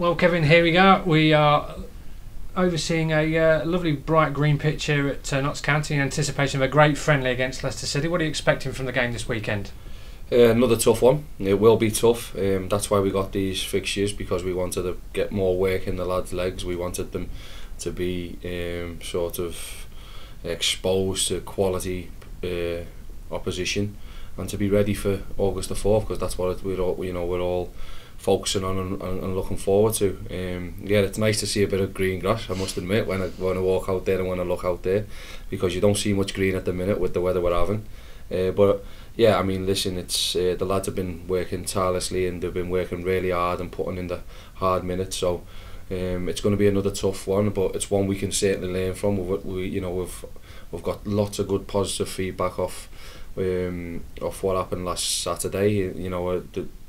Well, Kevin, here we go. We are overseeing a lovely bright green pitch here at Notts County in anticipation of a great friendly against Leicester City. What are you expecting from the game this weekend? Another tough one. It will be tough. That's why we got these fixtures, because we wanted to get more work in the lads' legs. We wanted them to be sort of exposed to quality opposition and to be ready for August the 4th, because that's what we're all focusing on and looking forward to. Yeah, it's nice to see a bit of green grass, I must admit, when I walk out there and when I look out there, because you don't see much green at the minute with the weather we're having. But yeah, I mean, listen, it's the lads have been working tirelessly and they've been working really hard and putting in the hard minutes. So it's going to be another tough one, but it's one we can certainly learn from. We've got lots of good positive feedback off what happened last Saturday.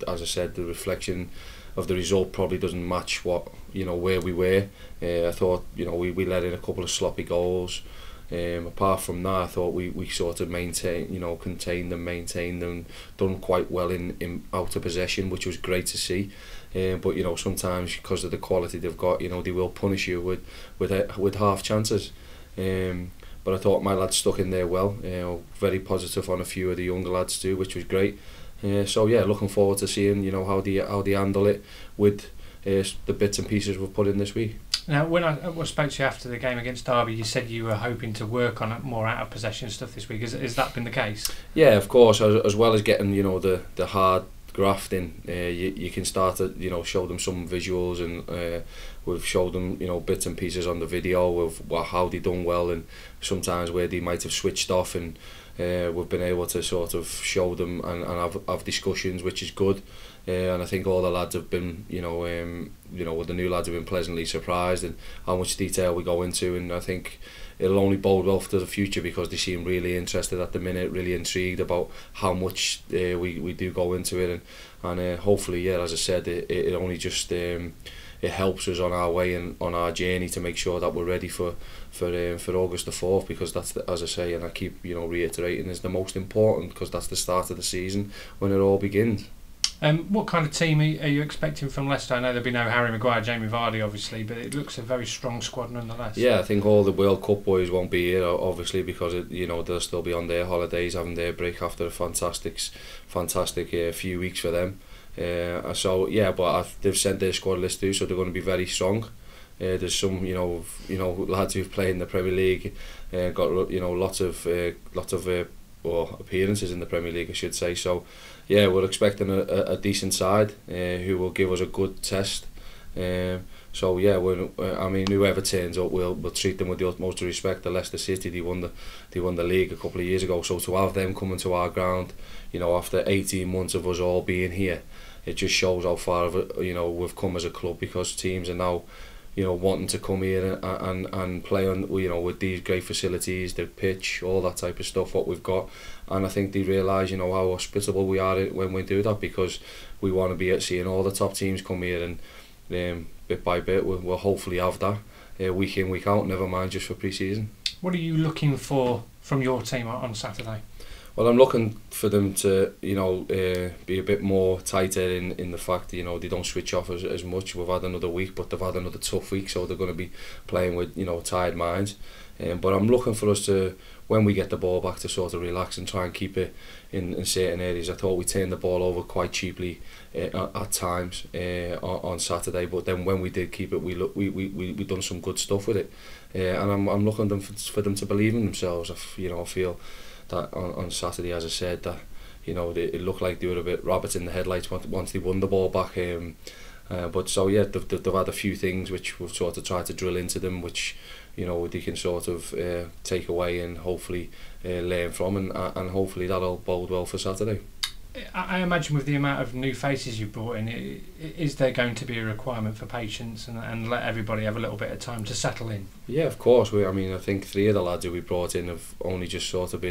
As I said, the reflection of the result probably doesn't match what where we were. I thought we let in a couple of sloppy goals. Apart from that, I thought we sort of contained them, maintained them, done quite well in out of possession, which was great to see. But sometimes because of the quality they've got, they will punish you with half chances. But I thought my lads stuck in there well. Very positive on a few of the younger lads too, which was great. So yeah, looking forward to seeing how they handle it with the bits and pieces we've put in this week. Now, when I spoke to you after the game against Derby, you said you were hoping to work on more out of possession stuff this week. Has that been the case? Yeah, of course. As well as getting the hard grafting, you can start to show them some visuals, and we've showed them bits and pieces on the video of how they done well, and sometimes where they might have switched off, and we've been able to sort of show them and have discussions, which is good. And I think all the lads have been, the new lads have been pleasantly surprised in how much detail we go into, and I think it'll only bode well for the future, because they seem really interested at the minute, really intrigued about how much we do go into it, and hopefully, yeah, as I said, it only just it helps us on our way and on our journey to make sure that we're ready for August the 4th, because that's as I say, and I keep reiterating, is the most important, because that's the start of the season when it all begins. What kind of team are you expecting from Leicester? I know there'll be no Harry Maguire, Jamie Vardy obviously, but it looks a very strong squad nonetheless. Yeah, I think all the World Cup boys won't be here, obviously, because they'll still be on their holidays, having their break after a fantastic few weeks for them. So yeah, but they've sent their squad list too, so they're going to be very strong. There's some lads who've played in the Premier League, got lots of appearances in the Premier League, I should say. So yeah, we're expecting a decent side who will give us a good test. So yeah, whoever turns up, we'll treat them with the utmost respect. The Leicester City, they won the league a couple of years ago, so to have them coming to our ground, after 18 months of us all being here, it just shows how far we've come as a club, because teams are now wanting to come here and play on with these great facilities, the pitch, all that type of stuff what we've got. And I think they realise how hospitable we are when we do that, because we want to be seeing all the top teams come here, and bit by bit we'll hopefully have that week in, week out, never mind just for pre-season. What are you looking for from your team on Saturday? Well, I'm looking for them to be a bit more tighter in the fact that they don't switch off as much. We've had another week, but they've had another tough week, so they're going to be playing with tired minds. But I'm looking for us to, when we get the ball back, to sort of relax and try and keep it in certain areas. I thought we turned the ball over quite cheaply at times on Saturday, but then when we did keep it, we done some good stuff with it. And I'm looking for them to believe in themselves. I feel that on Saturday, as I said, that it looked like they were a bit rabbits in the headlights once they won the ball back. But so yeah, they've had a few things which we've sort of tried to drill into them, which they can sort of take away and hopefully learn from, and hopefully that'll bode well for Saturday. I imagine with the amount of new faces you've brought in, is there going to be a requirement for patience and let everybody have a little bit of time to settle in? Yeah, of course. I think 3 of the lads who we brought in have only just sort of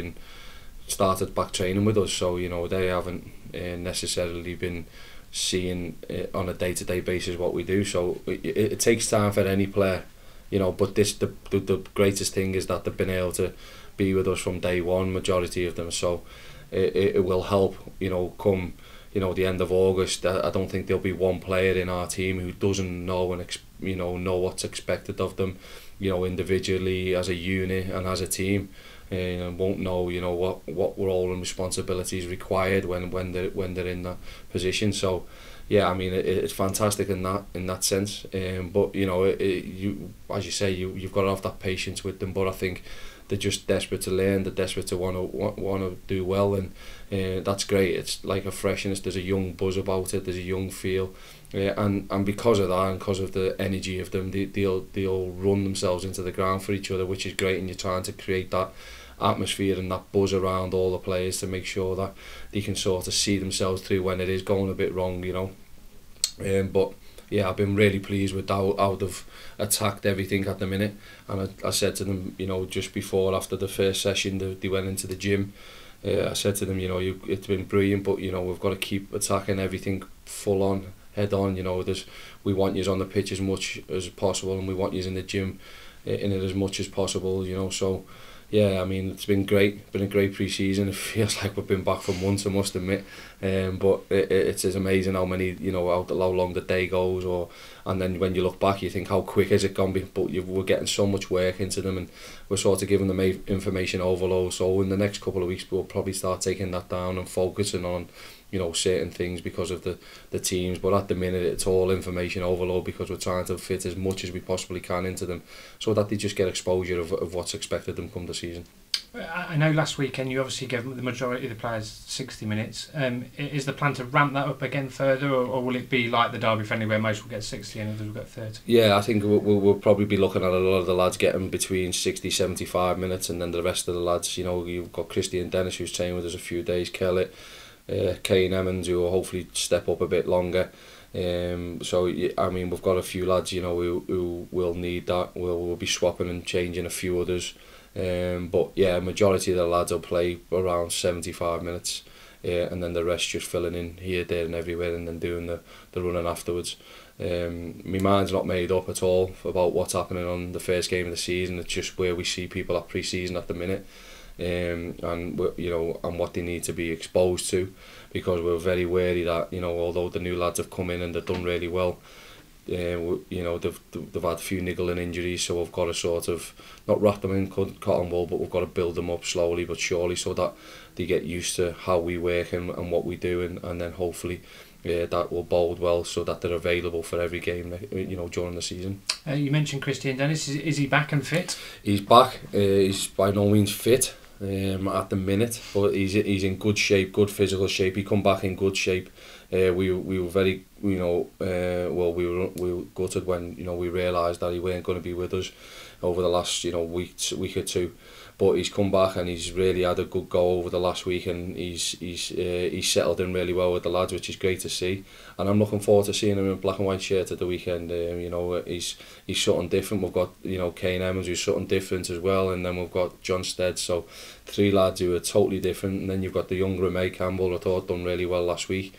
started back training with us, so they haven't necessarily been seeing on a day-to-day basis what we do. So it takes time for any player, but the greatest thing is that they've been able to be with us from day one, majority of them. So it will help, come you know, the end of August, I don't think there'll be one player in our team who doesn't know and know what's expected of them, you know, individually, as a unit and as a team, and won't know, you know, what role and responsibilities required when they're in that position. So yeah, I mean, it's fantastic in that sense. But you know, you, as you say, you've got to have that patience with them. But I think they're just desperate to learn. They're desperate to want to do well, and that's great. It's like a freshness. There's a young buzz about it. There's a young feel, and because of that, and because of the energy of them, they'll run themselves into the ground for each other, which is great. And you're trying to create that atmosphere and that buzz around all the players to make sure that they can sort of see themselves through when it is going a bit wrong, you know. But yeah, I've been really pleased with how they've attacked everything at the minute. And I said to them, you know, just before, after the first session, they went into the gym. I said to them, you know, it's been brilliant, but you know, we've got to keep attacking everything full on, head on. You know, we want you on the pitch as much as possible, and we want you in the gym in it as much as possible. You know, so. Yeah, I mean, it's been great. Been a great pre-season. It feels like we've been back for months, I must admit. But it's amazing how many, you know, how long the day goes, and then when you look back, you think how quick has it gone. But we're getting so much work into them, and we're sort of giving them information overload. So in the next couple of weeks, we'll probably start taking that down and focusing on, you know, certain things because of the teams. But at the minute, it's all information overload because we're trying to fit as much as we possibly can into them, so that they just get exposure of what's expected of them come the season. I know last weekend you obviously gave the majority of the players 60 minutes. Is the plan to ramp that up again further, or will it be like the Derby friendly where most will get 60 and others will get 30? Yeah, I think we'll probably be looking at a lot of the lads getting between 60, 75 minutes, and then the rest of the lads, you know, you've got Christian Dennis who's training with us a few days, Kellett, Kane Emmons, who will hopefully step up a bit longer. So I mean, we've got a few lads, you know, who will need that. We'll be swapping and changing a few others. But yeah, majority of the lads will play around 75 minutes, and then the rest just filling in here, there and everywhere, and then doing the running afterwards. My mind's not made up at all about what's happening on the first game of the season. It's just where we see people at pre-season at the minute, and you know, and what they need to be exposed to, because we're very wary that, you know, although the new lads have come in and they've done really well, you know, they've had a few niggling injuries, so we've got to sort of not wrap them in cotton wool, but we've got to build them up slowly but surely, so that they get used to how we work and what we do, and then hopefully that will bode well so that they're available for every game, you know, during the season. You mentioned Christian Dennis. Is he back and fit? He's back. He's by no means fit at the minute, but he's in good shape, good physical shape. He come back in good shape. We were very, you know, well, we were gutted when, you know, we realised that he weren't going to be with us over the last, you know, week or two. But he's come back and he's really had a good go over the last week, and he's settled in really well with the lads, which is great to see. And I'm looking forward to seeing him in black and white shirt at the weekend. You know, he's something different. We've got, you know, Kane Emmons, who's something different as well, and then we've got John Stead. So 3 lads who are totally different, and then you've got the young Remy Campbell, I thought done really well last week.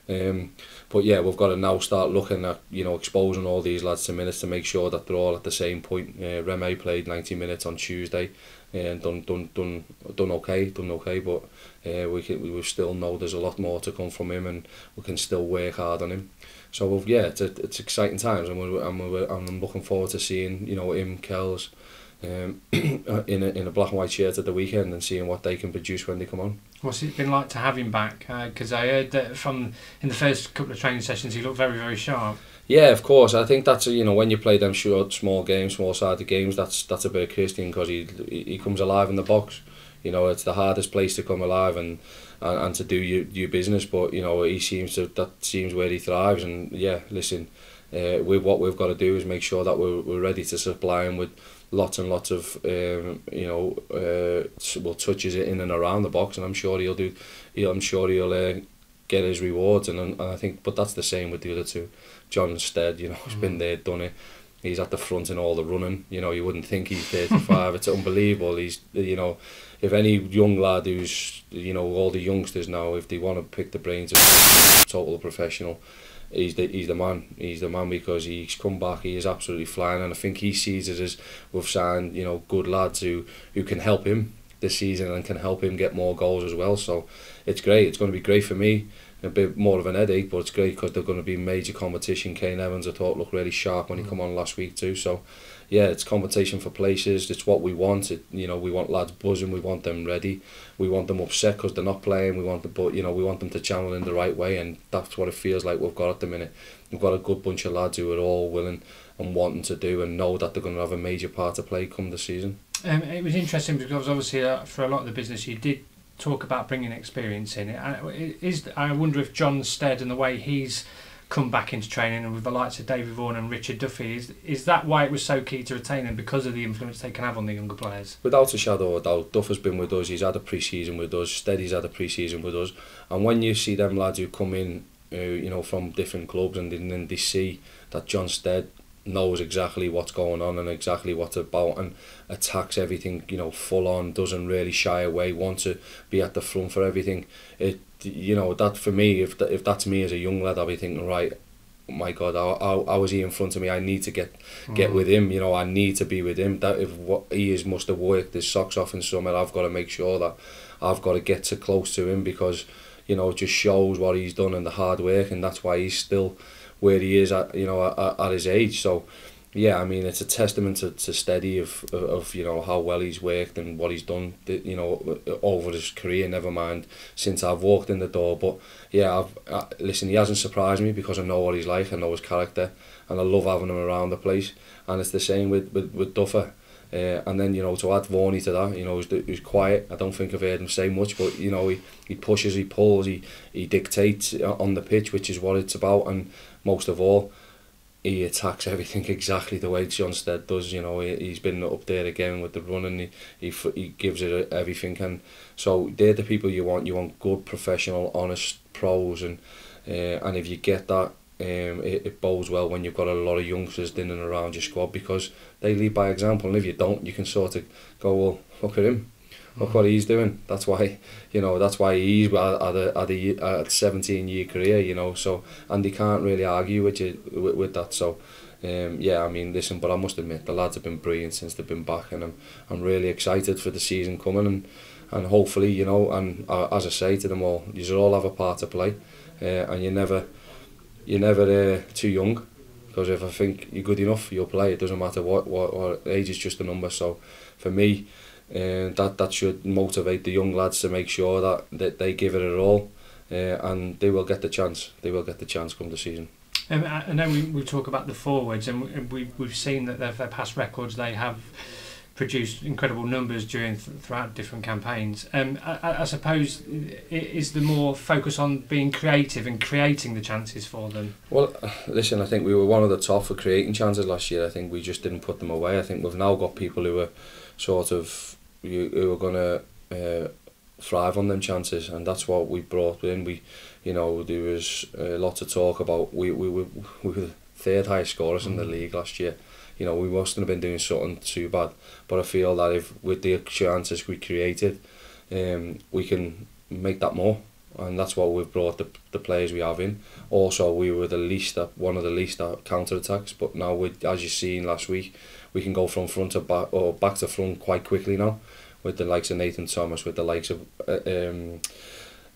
But yeah, we've got to now start looking at, you know, exposing all these lads to minutes to make sure that they're all at the same point. Remy played 90 minutes on Tuesday and done okay, but we still know there's a lot more to come from him, and we can still work hard on him. So it's exciting times, and I'm looking forward to seeing, you know, him, Kells, in a black and white shirt at the weekend, and seeing what they can produce when they come on. What's it been like to have him back? Because I heard that in the first couple of training sessions he looked very, very sharp. Yeah, of course. I think that's, you know, when you play them short, small sided games, that's a bit of Christian, because he comes alive in the box. You know, it's the hardest place to come alive and to do your business. But you know, that seems where he thrives. And yeah, listen, what we've got to do is make sure that we're ready to supply him with lots and lots of touches it in and around the box, and I'm sure he'll get his rewards, and I think, but that's the same with the other two. John Stead, you know, has been there, done it. He's at the front in all the running. You know, you wouldn't think he's 35. It's unbelievable. He's, you know, if any young lad who's, you know, all the youngsters now, if they want to pick the brains of a total professional, he's the man. He's the man, because he's come back. He is absolutely flying, and I think he sees it as we've signed, you know, good lads who can help him this season and can help him get more goals as well. So it's great. It's going to be great for me. a bit more of an headache, but it's great because they're going to be major competition. Kane Evans, I thought, looked really sharp when he come on last week too. So yeah, it's competition for places. It's what we want. We want lads buzzing. We want them ready. We want them upset because they're not playing. We want them, but we want them to channel in the right way, and that's what it feels like we've got at the minute. We've got a good bunch of lads who are all willing and wanting to do and know that they're going to have a major part to play come the season. It was interesting because obviously for a lot of the business you did talk about bringing experience in. I wonder if John Stead and the way he's come back into training, and with the likes of David Vaughan and Richard Duffy, is that why it was so key to retain them, because of the influence they can have on the younger players? Without a shadow of a doubt, Duff has been with us, he's had a pre-season with us, Steady's had a pre-season with us, and when you see them lads who come in from different clubs and then they see that John Stead knows exactly what's going on and exactly what's about and attacks everything, full on, doesn't really shy away, wants to be at the front for everything. That for me, if that's me as a young lad, I'll be thinking, right, my God, how is he in front of me? I need to get with him. I need to be with him. That if what he must have worked his socks off in summer, I've got to make sure that I've got to get too close to him, because it just shows what he's done and the hard work, and that's why he's still where he is at his age. So yeah, I mean, it's a testament to Steady of how well he's worked and what he's done over his career, never mind since I've walked in the door. But yeah, listen, he hasn't surprised me because I know what he's like, I know his character, and I love having him around the place. And it's the same with Duffer. And then to add Vaughan to that, he's quiet. I don't think I've heard him say much, but he pushes, he pulls, he dictates on the pitch, which is what it's about. And most of all, he attacks everything exactly the way John Stead does. He's been up there again with the running. He gives it everything, and so they're the people you want. You want good, professional, honest pros, and if you get that, it bodes well when you've got a lot of youngsters in and around your squad, because they lead by example, and if you don't, you can sort of go, well, look at him, look what he's doing. That's why he's at a 17-year career, so, and they can't really argue with you with that. So I mean, listen, but I must admit the lads have been brilliant since they've been back, and I'm really excited for the season coming, and hopefully, and as I say to them all, you all have a part to play, and you're never too young, because if I think you're good enough, you'll play. It doesn't matter what age, is just a number. So for me, that should motivate the young lads to make sure that they give it a all, and they will get the chance. They will get the chance come the season. I know we talk about the forwards, and we've seen that their past records, they have produced incredible numbers throughout different campaigns. I suppose, is the more focus on being creative and creating the chances for them? Well, listen, I think we were one of the top for creating chances last year. I think we just didn't put them away. I think we've now got people who are sort of who are going to thrive on them chances, and that's what we brought in. There was lots of talk about we were the third highest scorers in the league last year. We mustn't have been doing something too bad, but I feel that if with the chances we created, we can make that more, and that's what we've brought the players we have in. Also, we were one of the least at counter attacks, but now as you seen last week, we can go from front to back or back to front quite quickly now, with the likes of Nathan Thomas, with the likes of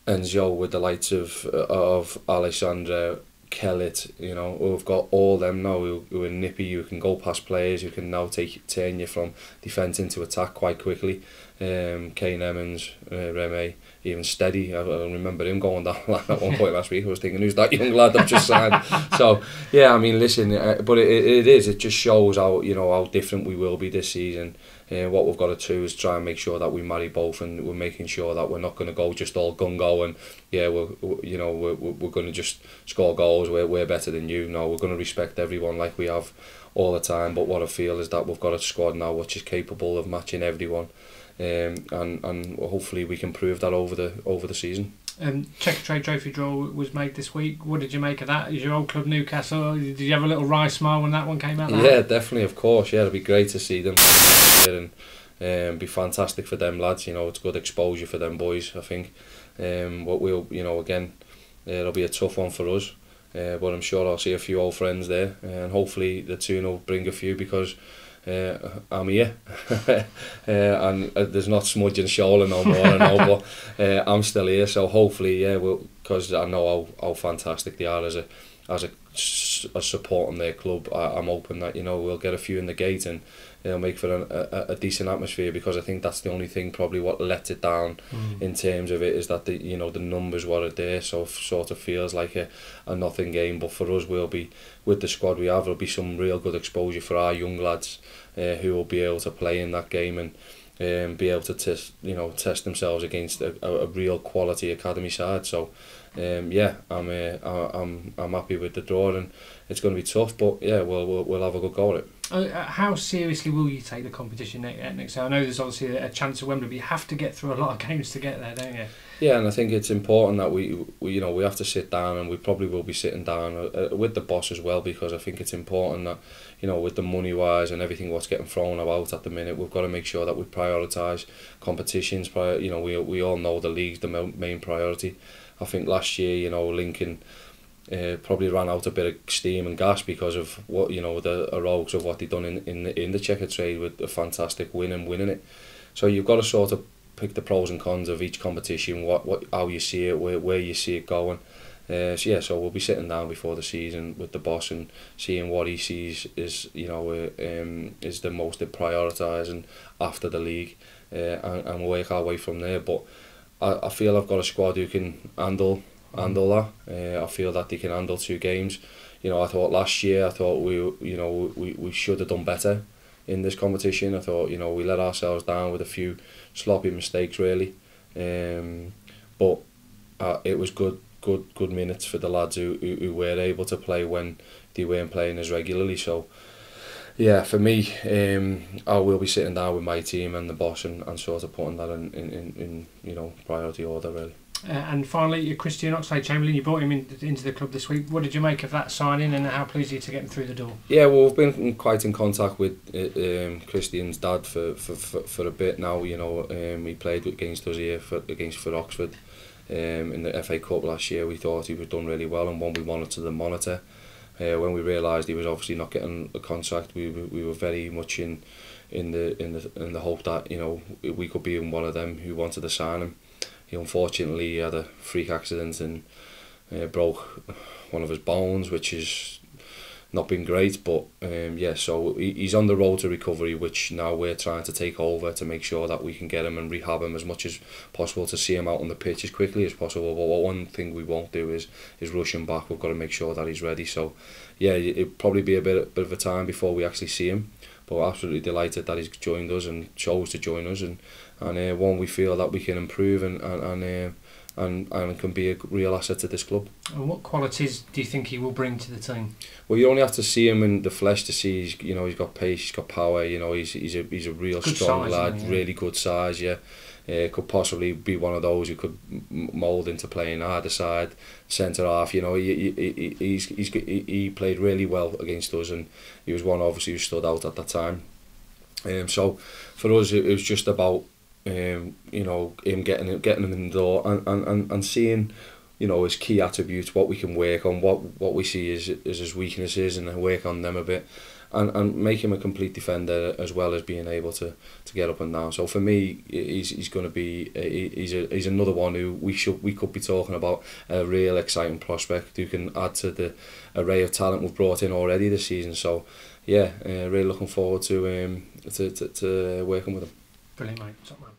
Enzo, with the likes of Alessandro, Kellett, we've got all them now who are nippy, who can go past players, who can now turn you from defence into attack quite quickly. Kane Evans, Remy, even Steady. I remember him going down at one point last week. I was thinking, who's that young lad I've just signed? So yeah, I mean, listen, but it just shows how different we will be this season. What we've got to do is try and make sure that we marry both, and we're making sure that we're not going to go just all gung-go and we're going to just score goals. We're better than you. No, we're going to respect everyone like we have all the time. But what I feel is that we've got a squad now which is capable of matching everyone, and hopefully we can prove that over the season. Checker Trade Trophy draw was made this week. What did you make of that? Is your old club Newcastle? Did you have a little wry smile when that one came out? Yeah, definitely, of course. Yeah, it'd be great to see them and be fantastic for them lads. It's good exposure for them boys, I think. What we'll, again, it'll be a tough one for us, but I'm sure I'll see a few old friends there, and hopefully the tune will bring a few, because I'm here. And there's not smudging shoulder no more, I know, but I'm still here. So hopefully, yeah, because I know how fantastic they are as a support on their club. I'm hoping that, you know, we'll get a few in the gate and it'll make for a decent atmosphere, because I think that's the only thing probably what lets it down in terms of it, is that the numbers were there, so it sort of feels like a nothing game. But for us, we'll be, with the squad we have, there'll be some real good exposure for our young lads who will be able to play in that game and be able to test themselves against a real quality academy side. So yeah, I'm happy with the draw, and it's going to be tough, but yeah, we'll have a good go at it. How seriously will you take the competition next year? I know there's obviously a chance of Wembley, but you have to get through a lot of games to get there, don't you? Yeah, and I think it's important that we have to sit down, and we probably will be sitting down with the boss as well, because I think it's important that, you know, with the money wise and everything what's getting thrown about at the minute, we've got to make sure that we prioritise competitions. You know, we all know the league's the main priority. I think last year, you know, Lincoln probably ran out a bit of steam and gas because of what, you know, the heroics of what they done in the checker trade, with a fantastic win and winning it. So you've got to sort of pick the pros and cons of each competition, how you see it, where you see it going. So yeah, so we'll be sitting down before the season with the boss and seeing what he sees is, you know, is the most prioritising after the league, and work our way from there. But I feel I've got a squad who can handle that. I feel that they can handle 2 games. You know, I thought last year, we should have done better in this competition. I thought, you know, we let ourselves down with a few sloppy mistakes really. But it was good minutes for the lads who were able to play when they weren't playing as regularly. So yeah, for me, I will be sitting down with my team and the boss and sort of putting that in you know, priority order really. And finally, Christian Oxlade-Chamberlain, you brought him into the club this week. What did you make of that signing, and how pleased are you to get him through the door? Yeah, well, we've been quite in contact with Christian's dad for a bit now. You know, he played against us here for Oxford in the FA Cup last year. We thought he was done really well, and one we wanted to monitor. When we realised he was obviously not getting a contract, we were very much in the hope that, you know, we could be one of them who wanted to sign him. He unfortunately had a freak accident and broke one of his bones, which has not been great. But yeah, so he's on the road to recovery, which now we're trying to take over to make sure that we can get him and rehab him as much as possible to see him out on the pitch as quickly as possible. But one thing we won't do is rush him back. We've got to make sure that he's ready. So yeah, it'll probably be a bit of a time before we actually see him. But we're absolutely delighted that he's joined us and chose to join us, and one we feel that we can improve and can be a real asset to this club. And what qualities do you think he will bring to the team? Well, you only have to see him in the flesh to see he's got pace, he's got power. You know, he's a real good strong lad, yeah. Really good size. Yeah, could possibly be one of those who could mould into playing either side, centre half. You know, he played really well against us, and he was one obviously who stood out at that time. So for us, it was just about you know, him getting him in the door and seeing, you know, his key attributes, what we can work on, what we see as his weaknesses, and then work on them a bit, and make him a complete defender as well as being able to get up and down. So for me, he's going to be he's another one who we could be talking about, a real exciting prospect who can add to the array of talent we've brought in already this season. So yeah, really looking forward to working with him. Brilliant, mate. Top man.